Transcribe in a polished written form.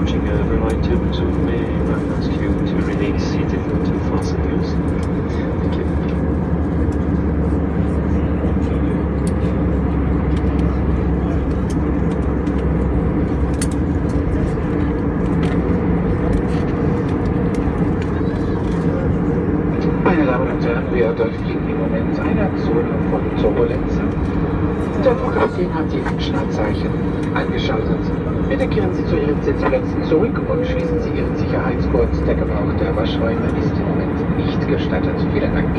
approaching the right temperature, may I ask you to remain seated and to fasten your seatbelt. Thank you. Meine Damen und Herren, wir durchfliegen im Moment eine Zone von Turbulenzen. Der Flugkapitän hat die Abschnallzeichen eingeschaltet. Bitte kehren Sie zu Ihren Sitzplätzen zurück und schließen Sie Ihren Sicherheitsgurt. Der Gebrauch der Waschräume ist im Moment nicht gestattet. Vielen Dank.